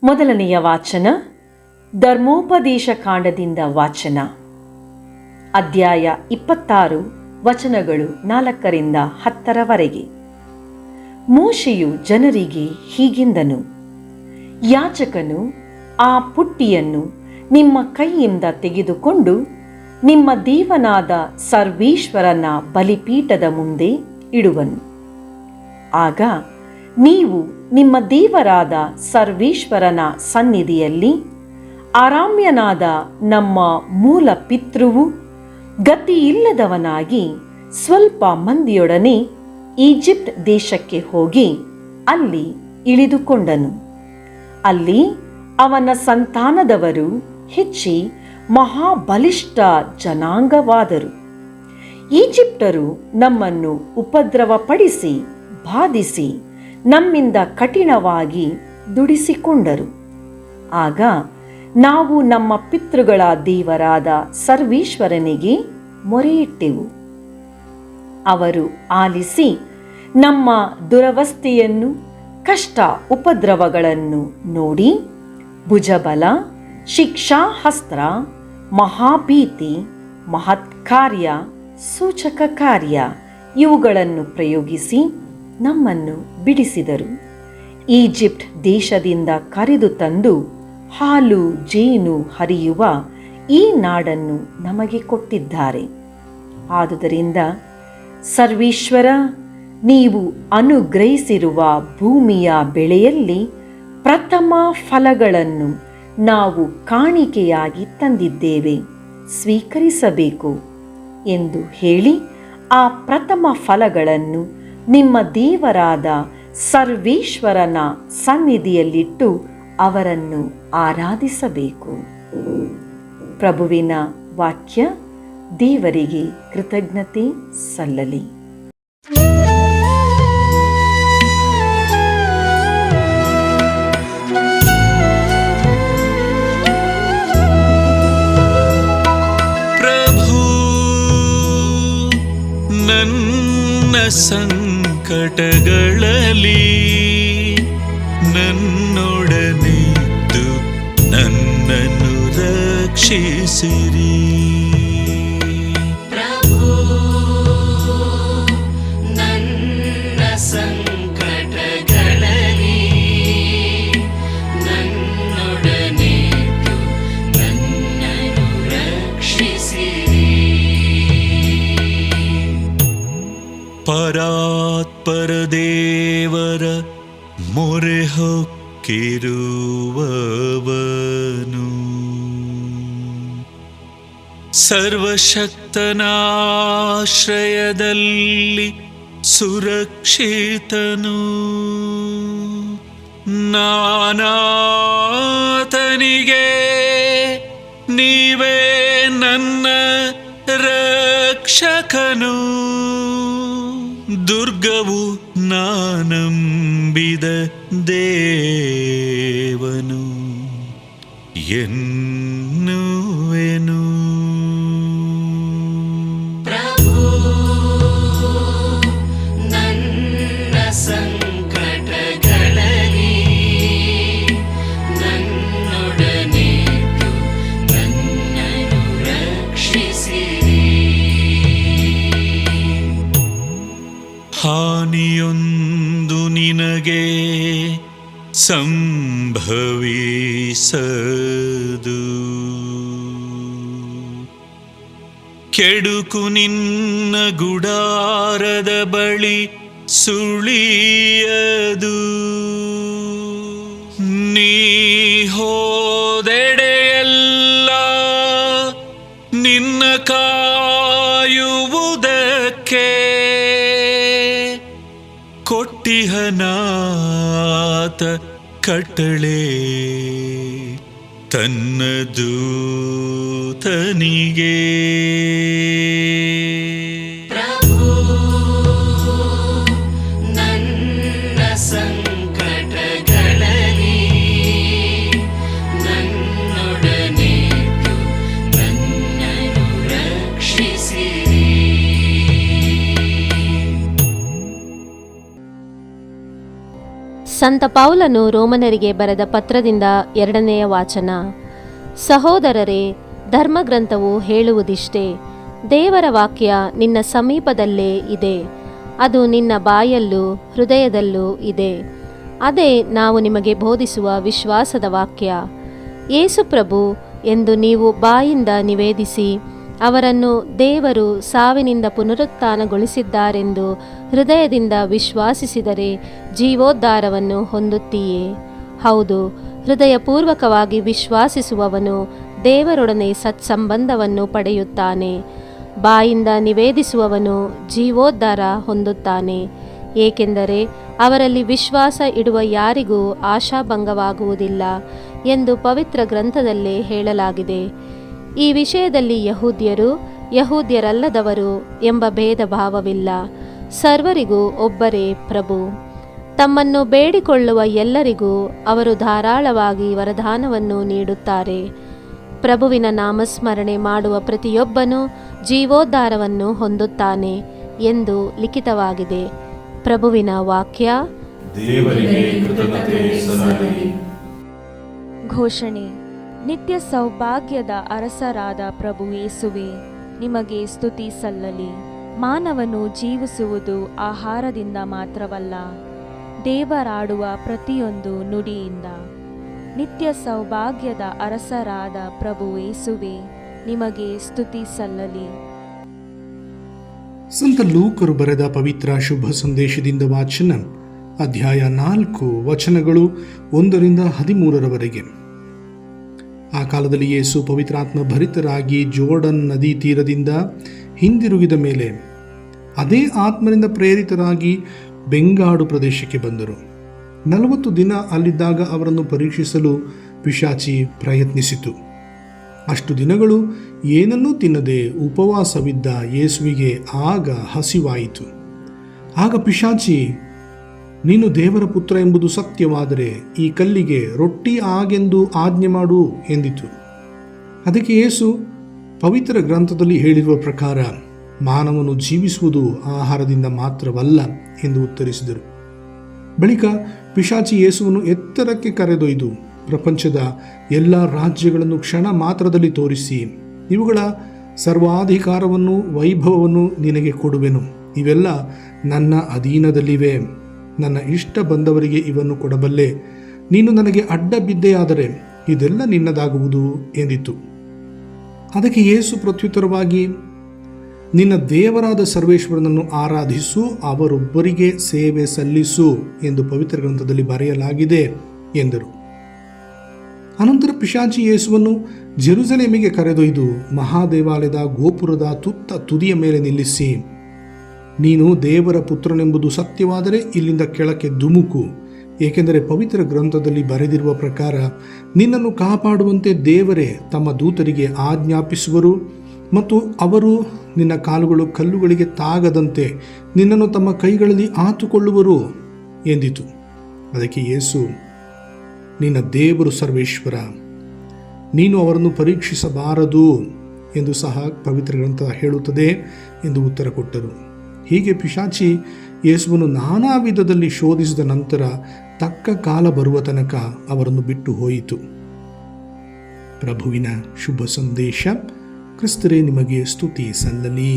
ಮೊದಲನೆಯ ವಾಚನ ಧರ್ಮೋಪದೇಶ ಕಾಂಡದಿಂದ ವಾಚನ. ಅಧ್ಯಾಯ 26 ವಚನಗಳು 4ರಿಂದ 10ರವರೆಗೆ. ಮೋಶೆಯು ಜನರಿಗೆ ಹೀಗೆಂದನು, ಯಾಜಕನು ಆ ಪುಟ್ಟಿಯನ್ನು ನಿಮ್ಮ ಕೈಯಿಂದ ತೆಗೆದುಕೊಂಡು ನಿಮ್ಮ ದೇವನಾದ ಸರ್ವೇಶ್ವರನ ಬಲಿಪೀಠದ ಮುಂದೆ ಇಡುವನು. ಆಗ ನೀವು ನಿಮ್ಮ ದೇವರಾದ ಸರ್ವೇಶ್ವರನ ಸನ್ನಿಧಿಯಲ್ಲಿ ಅರಾಮ್ಯನಾದ ನಮ್ಮ ಮೂಲ ಪಿತೃವು ಗತಿಯಿಲ್ಲದವನಾಗಿ ಸ್ವಲ್ಪ ಮಂದಿಯೊಡನೆ ಈಜಿಪ್ಟ್ ದೇಶಕ್ಕೆ ಹೋಗಿ ಅಲ್ಲಿ ಇಳಿದುಕೊಂಡನು. ಅಲ್ಲಿ ಅವನ ಸಂತಾನದವರು ಹೆಚ್ಚಿ ಮಹಾಬಲಿಷ್ಠ ಜನಾಂಗವಾದರು. ಈಜಿಪ್ಟರು ನಮ್ಮನ್ನು ಉಪದ್ರವಪಡಿಸಿ ಬಾಧಿಸಿ ನಮ್ಮಿಂದ ಕಠಿಣವಾಗಿ ದುಡಿಸಿಕೊಂಡರು. ಆಗ ನಾವು ನಮ್ಮ ಪಿತೃಗಳ ದೇವರಾದ ಸರ್ವೇಶ್ವರನಿಗೆ ಮೊರೆಯಿಟ್ಟೆವು. ಅವರು ಆಲಿಸಿ ನಮ್ಮ ದುರವಸ್ಥೆಯನ್ನು ಕಷ್ಟ ಉಪದ್ರವಗಳನ್ನು ನೋಡಿ ಭುಜಬಲ, ಶಿಕ್ಷಾಹಸ್ತ್ರ, ಮಹಾಭೀತಿ, ಮಹತ್ಕಾರ್ಯ, ಸೂಚಕ ಕಾರ್ಯ ಇವುಗಳನ್ನು ಪ್ರಯೋಗಿಸಿ ನಮ್ಮನ್ನು ಬಿಡಿಸಿದರು. ಈಜಿಪ್ಟ್ ದೇಶದಿಂದ ಕರೆದು ತಂದು ಹಾಲು ಜೇನು ಹರಿಯುವ ಈ ನಾಡನ್ನು ನಮಗೆ ಕೊಟ್ಟಿದ್ದಾರೆ. ಆದುದರಿಂದ ಸರ್ವೇಶ್ವರ, ನೀವು ಅನುಗ್ರಹಿಸಿರುವ ಭೂಮಿಯ ಬೆಳೆಯಲ್ಲಿ ಪ್ರಥಮ ಫಲಗಳನ್ನು ನಾವು ಕಾಣಿಕೆಯಾಗಿ ತಂದಿದ್ದೇವೆ, ಸ್ವೀಕರಿಸಬೇಕು ಎಂದು ಹೇಳಿ ಆ ಪ್ರಥಮ ಫಲಗಳನ್ನು ನಿಮ್ಮ ದೇವರಾದ ಸರ್ವೇಶ್ವರನ ಸನ್ನಿಧಿಯಲ್ಲಿಟ್ಟು ಅವರನ್ನು ಆರಾಧಿಸಬೇಕು. ಪ್ರಭುವಿನ ವಾಕ್ಯ. ದೇವರಿಗೆ ಕೃತಜ್ಞತೆ ಸಲ್ಲಲಿ. ಪ್ರಭು ನನ್ನ ಸಂಕಟಗಳಲ್ಲಿ ನನ್ನೊಡನಿದ್ದು ನನ್ನನ್ನು ರಕ್ಷಿಸಿರಿ. ಪ್ರಭು ನನ್ನ ಸಂಕಟಗಳಲ್ಲಿ ನನ್ನೊಡನಿದ್ದು ನನ್ನನ್ನು ರಕ್ಷಿಸಿರಿ. ಪರಾತ್ಪರ ದೇವರ ಮೊರೆ ಹೊಕ್ಕಿರುವವನು, ಸರ್ವಶಕ್ತನಾಶ್ರಯದಲ್ಲಿ ಸುರಕ್ಷಿತನು. ನಾನಾತನಿಗೆ ನೀವೇ ನನ್ನ ರಕ್ಷಕನು, ದುರ್ಗವು ನಾನಂಬಿದ ದೇವನು ಎನ್ನುವೆನು. ಪ್ರಭು ನನ್ನ ಸಂಕಟಗಳಲ್ಲಿ ನನ್ನೊಡನಿದ್ದು ನನ್ನನ್ನು ರಕ್ಷಿಸಿರಿ. ಹಾನಿಯೊಂದು ನಿನಗೆ ಸಂಭವಿಸದು, ಕೆಡುಕು ನಿನ್ನ ಗುಡಾರದ ಬಳಿ ಸುಳಿಯದು. ನೀ ಹೋದೆಡೆಯೆಲ್ಲ ನಿನ್ನ ಕಾಯುವುದಕ್ಕೆ ಕೊಟ್ಟಿಹನಾತ ಕಟ್ಟಳೆ ತನ್ನ ದೂತನಿಗೆ. ಪ್ರಭು ನನ್ನ ಸಂಕಟಗಳಲ್ಲಿ ನನ್ನೊಡನಿದ್ದು ನನ್ನನ್ನು ರಕ್ಷಿಸಿರಿ. ಸಂತ ಪೌಲನು ರೋಮನರಿಗೆ ಬರೆದ ಪತ್ರದಿಂದ 2ನೆಯ ವಾಚನ. ಸಹೋದರರೇ, ಧರ್ಮಗ್ರಂಥವು ಹೇಳುವುದಿಷ್ಟೇ, ದೇವರ ವಾಕ್ಯ ನಿನ್ನ ಸಮೀಪದಲ್ಲೇ ಇದೆ, ಅದು ನಿನ್ನ ಬಾಯಲ್ಲೂ ಹೃದಯದಲ್ಲೂ ಇದೆ. ಅದೇ ನಾವು ನಿಮಗೆ ಬೋಧಿಸುವ ವಿಶ್ವಾಸದ ವಾಕ್ಯ. ಯೇಸು ಪ್ರಭು ಎಂದು ನೀವು ಬಾಯಿಂದ ನಿವೇದಿಸಿ, ಅವರನ್ನು ದೇವರು ಸಾವಿನಿಂದ ಪುನರುತ್ಥಾನಗೊಳಿಸಿದ್ದಾರೆಂದು ಹೃದಯದಿಂದ ವಿಶ್ವಾಸಿಸಿದರೆ ಜೀವೋದ್ಧಾರವನ್ನು ಹೊಂದುತ್ತೀಯೇ. ಹೌದು, ಹೃದಯಪೂರ್ವಕವಾಗಿ ವಿಶ್ವಾಸಿಸುವವನು ದೇವರೊಡನೆ ಸತ್ಸಂಬಂಧವನ್ನು ಪಡೆಯುತ್ತಾನೆ. ಬಾಯಿಂದ ನಿವೇದಿಸುವವನು ಜೀವೋದ್ಧಾರ ಹೊಂದುತ್ತಾನೆ. ಏಕೆಂದರೆ ಅವರಲ್ಲಿ ವಿಶ್ವಾಸ ಇಡುವ ಯಾರಿಗೂ ಆಶಾಭಂಗವಾಗುವುದಿಲ್ಲ ಎಂದು ಪವಿತ್ರ ಗ್ರಂಥದಲ್ಲೇ ಹೇಳಲಾಗಿದೆ. ಈ ವಿಷಯದಲ್ಲಿ ಯಹೂದ್ಯರು, ಯಹೂದ್ಯರಲ್ಲದವರು ಎಂಬ ಭೇದ ಭಾವವಿಲ್ಲ. ಸರ್ವರಿಗೂ ಒಬ್ಬರೇ ಪ್ರಭು. ತಮ್ಮನ್ನು ಬೇಡಿಕೊಳ್ಳುವ ಎಲ್ಲರಿಗೂ ಅವರು ಧಾರಾಳವಾಗಿ ವರದಾನವನ್ನು ನೀಡುತ್ತಾರೆ. ಪ್ರಭುವಿನ ನಾಮಸ್ಮರಣೆ ಮಾಡುವ ಪ್ರತಿಯೊಬ್ಬನೂ ಜೀವೋದ್ಧಾರವನ್ನು ಹೊಂದುತ್ತಾನೆ ಎಂದು ಲಿಖಿತವಾಗಿದೆ. ಪ್ರಭುವಿನ ವಾಕ್ಯ. ದೇವರಿಗೆ ಕೃತಜ್ಞತೆ ಸಲ್ಲಲಿ. ಘೋಷಣೆ. ನಿತ್ಯ ಸೌಭಾಗ್ಯದ ಅರಸರಾದ ಪ್ರಭು ಯೇಸುವೆ, ನಿಮಗೆ ಸ್ತುತಿ ಸಲ್ಲಲಿ. ಮಾನವನು ಜೀವಿಸುವುದು ಆಹಾರದಿಂದ ಮಾತ್ರವಲ್ಲ, ದೇವರಾಡುವ ಪ್ರತಿಯೊಂದು ನುಡಿಯಿಂದ. ನಿತ್ಯ ಸೌಭಾಗ್ಯದ ಅರಸರಾದ ಪ್ರಭು ಯೇಸುವೆ, ನಿಮಗೆ ಸ್ತುತಿ ಸಲ್ಲಲಿ. ಸಂತ ಲೂಕರು ಬರೆದ ಪವಿತ್ರ ಶುಭ ಸಂದೇಶದಿಂದ ವಾಚನ, ಅಧ್ಯಾಯ 4, ವಚನಗಳು 1-13. ಆ ಕಾಲದಲ್ಲಿ ಯೇಸು ಪವಿತ್ರಾತ್ಮ ಭರಿತರಾಗಿ ಜೋರ್ಡನ್ ನದಿ ತೀರದಿಂದ ಹಿಂದಿರುಗಿದ ಮೇಲೆ ಅದೇ ಆತ್ಮನಿಂದ ಪ್ರೇರಿತರಾಗಿ ಬೆಂಗಾಡು ಪ್ರದೇಶಕ್ಕೆ ಬಂದರು. 40 ದಿನ ಅಲ್ಲಿದ್ದಾಗ ಅವರನ್ನು ಪರೀಕ್ಷಿಸಲು ಪಿಶಾಚಿ ಪ್ರಯತ್ನಿಸಿತು. ಅಷ್ಟು ದಿನಗಳು ಏನನ್ನೂ ತಿನ್ನದೆ ಉಪವಾಸವಿದ್ದ ಯೇಸುವಿಗೆ ಆಗ ಹಸಿವಾಯಿತು. ಆಗ ಪಿಶಾಚಿ, ನೀನು ದೇವರ ಪುತ್ರ ಎಂಬುದು ಸತ್ಯವಾದರೆ ಈ ಕಲ್ಲಿಗೆ ರೊಟ್ಟಿ ಆಗೆಂದು ಆಜ್ಞೆ ಮಾಡು ಎಂದಿತು. ಅದಕ್ಕೆ ಯೇಸು, ಪವಿತ್ರ ಗ್ರಂಥದಲ್ಲಿ ಹೇಳಿರುವ ಪ್ರಕಾರ ಮಾನವನು ಜೀವಿಸುವುದು ಆಹಾರದಿಂದ ಮಾತ್ರವಲ್ಲ ಎಂದು ಉತ್ತರಿಸಿದರು. ಬಳಿಕ ಪಿಶಾಚಿ ಯೇಸುವನ್ನು ಎತ್ತರಕ್ಕೆ ಕರೆದೊಯ್ದು ಪ್ರಪಂಚದ ಎಲ್ಲ ರಾಜ್ಯಗಳನ್ನು ಕ್ಷಣ ಮಾತ್ರದಲ್ಲಿ ತೋರಿಸಿ, ಇವುಗಳ ಸರ್ವಾಧಿಕಾರವನ್ನು ವೈಭವವನ್ನು ನಿನಗೆ ಕೊಡುವೆನು, ಇವೆಲ್ಲ ನನ್ನ ಅಧೀನದಲ್ಲಿವೆ, ನನ್ನ ಇಷ್ಟ ಬಂದವರಿಗೆ ಇವನ್ನು ಕೊಡಬಲ್ಲೆ, ನೀನು ನನಗೆ ಅಡ್ಡ ಬಿದ್ದೆಯಾದರೆ ಇದೆಲ್ಲ ನಿನ್ನದಾಗುವುದು ಎಂದಿತು. ಅದಕ್ಕೆ ಯೇಸು ಪ್ರತ್ಯುತ್ತರವಾಗಿ, ನಿನ್ನ ದೇವರಾದ ಸರ್ವೇಶ್ವರನನ್ನು ಆರಾಧಿಸು, ಅವರೊಬ್ಬರಿಗೆ ಸೇವೆ ಸಲ್ಲಿಸು ಎಂದು ಪವಿತ್ರ ಗ್ರಂಥದಲ್ಲಿ ಬರೆಯಲಾಗಿದೆ ಎಂದರು. ಅನಂತರ ಪಿಶಾಚಿ ಯೇಸುವನ್ನು ಜೆರುಸಲೇಮಿಗೆ ಕರೆದೊಯ್ದು ಮಹಾದೇವಾಲಯದ ಗೋಪುರದ ತುದಿಯ ಮೇಲೆ ನಿಲ್ಲಿಸಿ, ನೀನು ದೇವರ ಪುತ್ರನೆಂಬುದು ಸತ್ಯವಾದರೆ ಇಲ್ಲಿಂದ ಕೆಳಕ್ಕೆ ಧುಮುಕು, ಏಕೆಂದರೆ ಪವಿತ್ರ ಗ್ರಂಥದಲ್ಲಿ ಬರೆದಿರುವ ಪ್ರಕಾರ ನಿನ್ನನ್ನು ಕಾಪಾಡುವಂತೆ ದೇವರೇ ತಮ್ಮ ದೂತರಿಗೆ ಆಜ್ಞಾಪಿಸುವರು ಮತ್ತು ಅವರು ನಿನ್ನ ಕಾಲುಗಳು ಕಲ್ಲುಗಳಿಗೆ ತಾಗದಂತೆ ನಿನ್ನನ್ನು ತಮ್ಮ ಕೈಗಳಲ್ಲಿ ಆತುಕೊಳ್ಳುವರು ಎಂದಿತು. ಅದಕ್ಕೆ ಯೇಸು, ನಿನ್ನ ದೇವರು ಸರ್ವೇಶ್ವರ, ನೀನು ಅವರನ್ನು ಪರೀಕ್ಷಿಸಬಾರದು ಎಂದು ಸಹ ಪವಿತ್ರ ಗ್ರಂಥ ಹೇಳುತ್ತದೆ ಎಂದು ಉತ್ತರ ಕೊಟ್ಟರು. ಹೀಗೆ ಪಿಶಾಚಿ ಯೇಸುವನ್ನು ನಾನಾ ವಿಧದಲ್ಲಿ ಶೋಧಿಸಿದ ನಂತರ ತಕ್ಕ ಕಾಲ ಬರುವ ತನಕ ಅವರನ್ನು ಬಿಟ್ಟು ಹೋಯಿತು. ಪ್ರಭುವಿನ ಶುಭ ಸಂದೇಶ. ಕ್ರಿಸ್ತರೇ, ನಿಮಗೆ ಸ್ತುತಿ ಸಲ್ಲಲಿ.